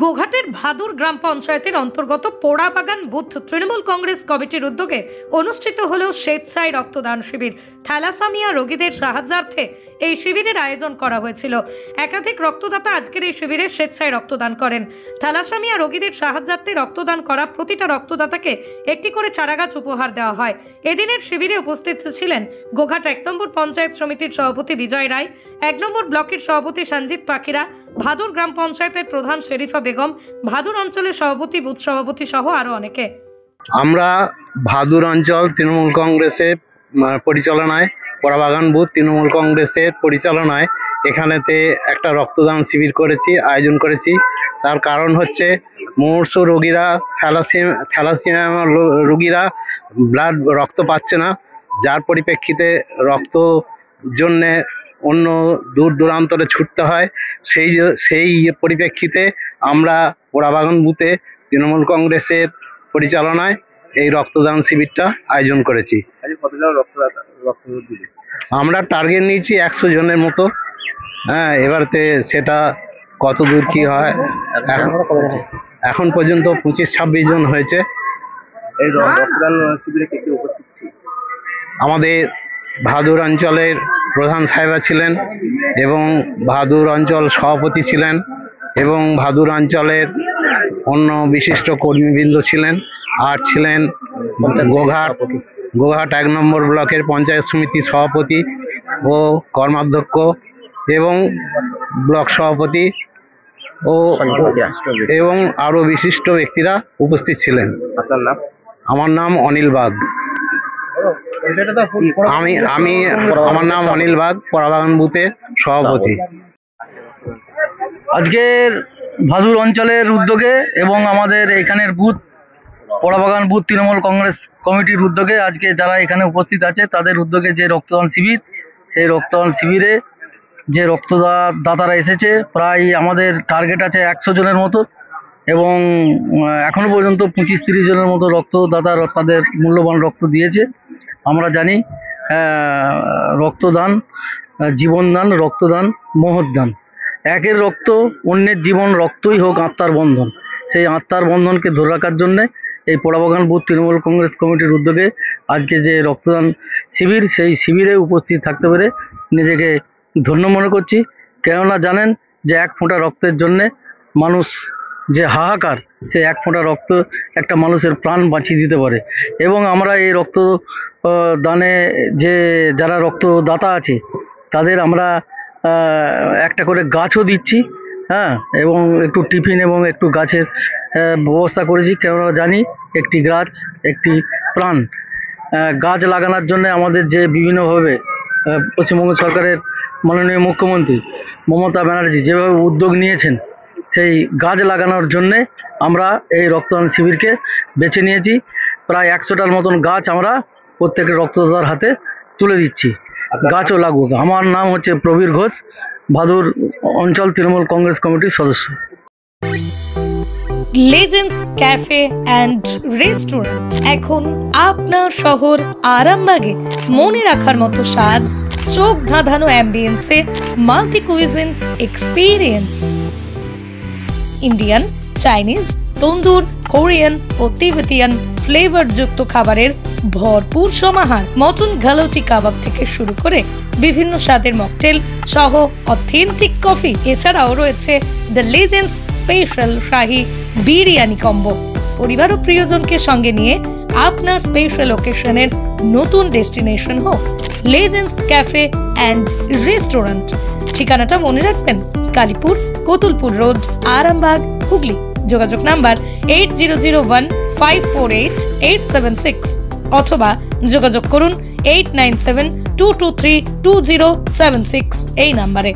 গোঘাটের ভাদুর গ্রাম পঞ্চায়েতের অন্তর্গত পোড়াবাগান বুথ তৃণমূল কংগ্রেস কমিটির উদ্যোগে অনুষ্ঠিত হল স্বেচ্ছায় রক্তদান শিবির। থ্যালাসেমিয়া রোগীদের সাহায্যার্থে এই শিবিরের আয়োজন করা হয়েছিল। একাধিক রক্তদাতা আজকের এই শিবিরে স্বেচ্ছায় রক্তদান করেন। থ্যালাসেমিয়া রোগীদের সাহায্যার্থে রক্তদান করা প্রতিটা রক্তদাতাকে একটি করে চারাগাছ উপহার দেওয়া হয়। এদিনের শিবিরে উপস্থিত ছিলেন গোঘাট 1 নম্বর পঞ্চায়েত সমিতির সভাপতি বিজয় রায়, 1 নম্বর ব্লকের সভাপতি সঞ্জিত পাখিরা, ভাদুর গ্রাম পঞ্চায়েতের প্রধান শেরিফা বেগম, ভাদুর অঞ্চলের সভাপতি বুথ সভাপতি সহ আরো অনেকে। আমরা ভাদুর অঞ্চল তৃণমূল কংগ্রেসের পরিচালনায়, পোড়াবাগান বুথ তৃণমূল কংগ্রেসের পরিচালনায় এখানেতে একটা রক্তদান শিবির আয়োজন করেছি। তার কারণ হচ্ছে মুমূর্ষ রোগীরা, থ্যালাসেমিয়া রোগীরা রক্ত পাচ্ছে না, যার পরিপ্রেক্ষিতে রক্ত জন্যে অন্য দূর দূরান্তরে ছুটতে হয়। সেই পরিপ্রেক্ষিতে আমরা পোড়াবাগান বুথে তৃণমূল কংগ্রেসের পরিচালনায় এই রক্তদান শিবিরটা আয়োজন করেছি। আমরা টার্গেট নিয়েছি 100 জনের মতো। এবারতে সেটা কত দূর কি হয়, এখন পর্যন্ত 25-26 জন হয়েছে। এই রক্তদান শিবিরে কে কে উপস্থিত ছিল? আমাদের ভাদুর অঞ্চলের প্রধান সাহেবা ছিলেন এবং ভাদুর অঞ্চল সভাপতি ছিলেন এবং ভাদুর অঞ্চলের অন্য বিশিষ্ট কর্মীবৃন্দ ছিলেন, আর ছিলেন গোঘাট 1 নম্বর ব্লকের পঞ্চায়েত সমিতি সভাপতি ও কর্মাধ্যক্ষ এবং ব্লক সভাপতি এবং আরো বিশিষ্ট ব্যক্তিরা উপস্থিত ছিলেন। আপনার নাম? আমার নাম অনিল বাগ। আমার নাম অনিল বাগ, পোড়াবাগান বুথের সভাপতি। আজকের ভাদুর অঞ্চলের উদ্যোগে এবং আমাদের এখানের বুথ পোড়াবাগান বুথ তৃণমূল কংগ্রেস কমিটির উদ্যোগে আজকে যারা এখানে উপস্থিত আছে তাদের উদ্যোগে যে রক্তদান শিবির, সেই রক্তদান শিবিরে যে রক্তদাতারা এসেছে প্রায় আমাদের টার্গেট আছে 100 জনের মতো এবং এখনো পর্যন্ত 25-30 জনের মতো রক্তদাতারা তাদের মূল্যবান রক্ত দিয়েছে। আমরা জানি রক্তদান জীবনদান, রক্তদান মহৎদান। একের রক্ত অন্যের জীবন, রক্তই হোক আত্মার বন্ধন। সেই আত্মার বন্ধনকে ধরে রাখার জন্যে এই পোড়াবাগান বুথ তৃণমূল কংগ্রেস কমিটির উদ্যোগে আজকে যে রক্তদান শিবির, সেই শিবিরে উপস্থিত থাকতে পেরে নিজেকে ধন্য মনে করছি। কেননা জানেন যে 1 ফোঁটা রক্তের জন্যে মানুষ যে হাহাকার, সে 1 ফোঁটা রক্ত একটা মানুষের প্রাণ বাঁচিয়ে দিতে পারে। এবং আমরা এই রক্ত দানে যে যারা রক্তদাতা আছে তাদের আমরা একটা করে গাছও দিচ্ছি, এবং একটু টিফিন এবং একটু গাছের ব্যবস্থা করেছি। কেননা জানি একটি গাছ একটি প্রাণ। গাছ লাগানোর জন্য আমাদের যে বিভিন্নভাবে পশ্চিমবঙ্গ সরকারের মাননীয় মুখ্যমন্ত্রী মমতা ব্যানার্জি যেভাবে উদ্যোগ নিয়েছেন, সেই গাছ লাগানোর জন্যে আমরা এই রক্তদান শিবিরকে বেছে নিয়েছি। প্রায় 100টার মতন গাছ আমরা প্রত্যেকের রক্তদাতার হাতে তুলে দিচ্ছি। গাছও লাগুক। আমার নাম হচ্ছে প্রবীর ঘোষ, ভাদুর অঞ্চল তৃণমূল কংগ্রেস কমিটির সদস্য। লেজেন্ডস ক্যাফে অ্যান্ড রেস্টুরেন্ট এখন আপনার শহর আরামবাগে। মনে রাখার মতো সাজ, চোখ ধাঁধানো অ্যাম্বিয়েন্সে multi cuisine experience. Indian, Chinese, tandoor, Korean ও তিবেতিয়ান ফ্লেভারযুক্ত খাবারের ভরপুর সমাহার। মটন গালোটি কাবাব থেকে শুরু করে বিভিন্ন স্বাদের মকটেল সহ অথেন্টিক কফি। এছাড়াও রয়েছে the legends special Shahi biryani combo. পরিবার ও প্রিয়জনকে সঙ্গে নিয়ে আপনার স্পেশাল ওকেশনের নতুন ডেস্টিনেশন হোক লেজেন্ডস ক্যাফে অ্যান্ড রেস্টুরেন্ট। ঠিকানাটা মনে রাখবেন, কালীপুর, কতুলপুর রোড, আরামবাগ, হুগলি। যোগাযোগ নাম্বার 8001548876 অথবা যোগাযোগ করুন 8972232076 এই নাম্বারে।